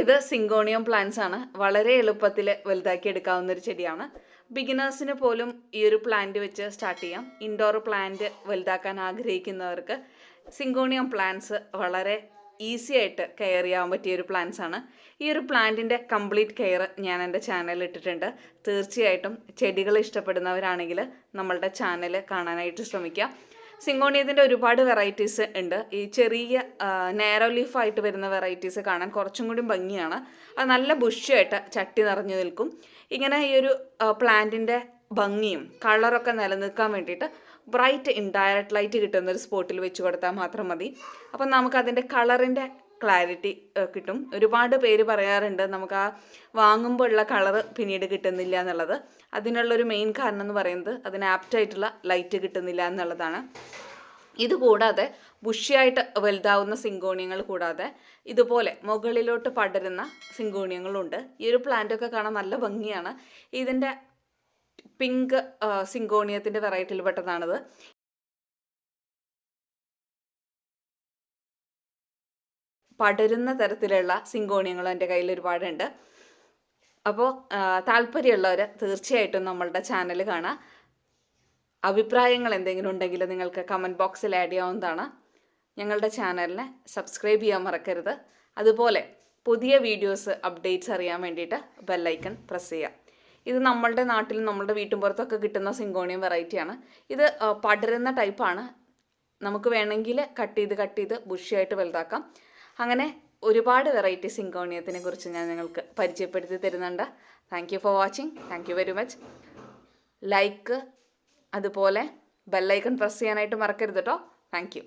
ഇത് syngonium plants ആണ്. വളരെ എളുപ്പത്തിൽ വലുതാക്കി എടുക്കാവുന്ന ഒരു ചെടിയാണ്. ബിഗിനേഴ്സിന് പോലും ഈ ഒരു പ്ലാന്റ് വെച്ച് സ്റ്റാർട്ട് ചെയ്യാം. ഇൻഡോർ പ്ലാന്റ് വലുതാക്കാൻ ആഗ്രഹിക്കുന്നവർക്ക് സിങ്കോണിയം പ്ലാന്റ്സ് വളരെ ഈസി ആയിട്ട് കെയർ ചെയ്യാൻ പറ്റിയ ഒരു പ്ലാന്റ്സ് ആണ്. ഈ ഒരു പ്ലാന്റിൻ്റെ കംപ്ലീറ്റ് കെയർ ഞാൻ എൻ്റെ ചാനലിൽ ഇട്ടിട്ടുണ്ട്. തീർച്ചയായിട്ടും ചെടികൾ ഇഷ്ടപ്പെടുന്നവരാണെങ്കിൽ നമ്മളുടെ ചാനൽ കാണാനായിട്ട് ശ്രമിക്കുക. സിങ്കോണിയത്തിൻ്റെ ഒരുപാട് വെറൈറ്റീസ് ഉണ്ട്. ഈ ചെറിയ നാരോ ലീഫായിട്ട് വരുന്ന വെറൈറ്റീസ് കാണാൻ കുറച്ചും കൂടി ഭംഗിയാണ്. അത് നല്ല ബുഷിയായിട്ട് ചട്ടി നിറഞ്ഞു നിൽക്കും. ഇങ്ങനെ ഈ ഒരു പ്ലാന്റിൻ്റെ ഭംഗിയും കളറൊക്കെ നിലനിൽക്കാൻ വേണ്ടിയിട്ട് ബ്രൈറ്റ് ഇൻഡയറക്റ്റ് ലൈറ്റ് കിട്ടുന്ന ഒരു സ്പോട്ടിൽ വെച്ച് കൊടുത്താൽ മാത്രം മതി. അപ്പം നമുക്കതിൻ്റെ കളറിൻ്റെ ക്ലാരിറ്റി കിട്ടും. ഒരുപാട് പേര് പറയാറുണ്ട് നമുക്ക് ആ വാങ്ങുമ്പോൾ ഉള്ള കളറ് പിന്നീട് കിട്ടുന്നില്ല എന്നുള്ളത്. അതിനുള്ളൊരു മെയിൻ കാരണം എന്ന് പറയുന്നത് അതിന് ആപ്റ്റായിട്ടുള്ള ലൈറ്റ് കിട്ടുന്നില്ല എന്നുള്ളതാണ്. ഇതുകൂടാതെ ബുഷിയായിട്ട് വലുതാവുന്ന സിങ്കോണിയങ്ങൾ കൂടാതെ ഇതുപോലെ മുകളിലോട്ട് പടരുന്ന സിങ്കോണിയങ്ങളുണ്ട്. ഈ ഒരു പ്ലാന്റൊക്കെ കാണാൻ നല്ല ഭംഗിയാണ്. ഇതിൻ്റെ പിങ്ക് സിങ്കോണിയത്തിൻ്റെ വെറൈറ്റിയിൽ പെട്ടതാണിത്. പടരുന്ന തരത്തിലുള്ള സിങ്കോണിയങ്ങളും എൻ്റെ കയ്യിൽ ഒരുപാടുണ്ട്. അപ്പോൾ താല്പര്യമുള്ളവർ തീർച്ചയായിട്ടും നമ്മളുടെ ചാനൽ കാണാം. അഭിപ്രായങ്ങൾ എന്തെങ്കിലും ഉണ്ടെങ്കിൽ നിങ്ങൾക്ക് കമൻറ്റ് ബോക്സിൽ ആഡ് ചെയ്യാവുന്നതാണ്. ഞങ്ങളുടെ ചാനലിനെ സബ്സ്ക്രൈബ് ചെയ്യാൻ മറക്കരുത്. അതുപോലെ പുതിയ വീഡിയോസ് അപ്ഡേറ്റ്സ് അറിയാൻ വേണ്ടിയിട്ട് ബെല്ലൈക്കൺ പ്രസ് ചെയ്യുക. ഇത് നമ്മളുടെ നാട്ടിൽ നമ്മളുടെ വീട്ടുപുറത്തൊക്കെ കിട്ടുന്ന സിങ്കോണിയം വെറൈറ്റിയാണ്. ഇത് പടരുന്ന ടൈപ്പാണ്. നമുക്ക് വേണമെങ്കിൽ കട്ട് ചെയ്ത് ബുഷിയായിട്ട് വലുതാക്കാം. അങ്ങനെ ഒരുപാട് വെറൈറ്റി സിങ്കോണിയത്തിനെ കുറിച്ച് ഞാൻ നിങ്ങൾക്ക് പരിചയപ്പെടുത്തി തരുന്നുണ്ട്. Thank you for watching. Thank you very much. Like അതുപോലെ ബെല്ലൈക്കൺ പ്രസ് ചെയ്യാനായിട്ട് മറക്കരുത് കേട്ടോ. Thank you.